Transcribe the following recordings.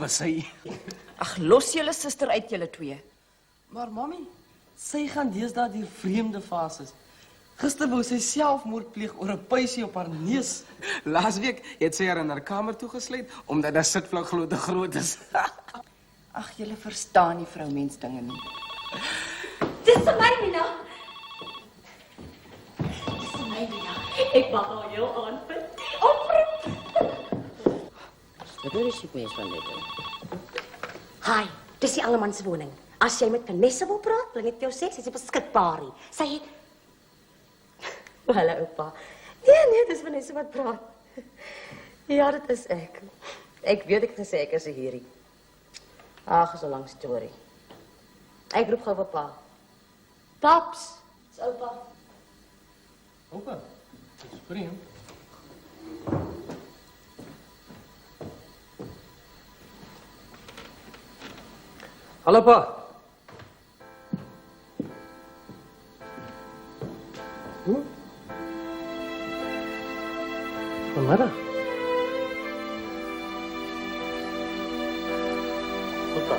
was sy. Ag, los julle suster uit julle twee. Maar mami, sy gaan deesdae deur vreemde fases. Gister wou sy selfmoord pleeg oor 'n puisie op haar neus. Laasweek het sy haar in haar kamer toegesluit, omdat haar sitvlak glo te groot is. Ag, julle verstaan nie vroumens dinge nie. Dis vir my, Mina. Dis vir my, Mina. Ek wag al jou aan vir die oprit. Wat is die mens van dit? Hi, dis die Alleman se woning. As jy met Vanessa wil praat, wil ek jou sê, sy is beskikbaar hier. Sy het... Hallo, oupa. Nee, dis Vanessa wat praat. Ja, dit is ek. Ek weet ek gesê ek is hierdie. Ag, so 'n lang storie. Ek roep gou vir pa. Paps, dis oupa. Oupa, dis vreemd. Hallo pa. Vanmiddag. Goed pa.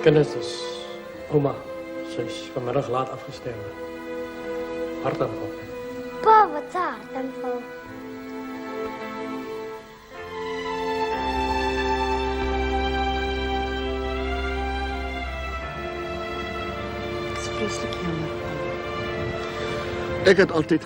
Kinders, is oma. Sy is vanmiddag laat afgesterwe. Hartaanval. Pa, wat hartaanval? Dis vreeslik jammer. Ek het altyd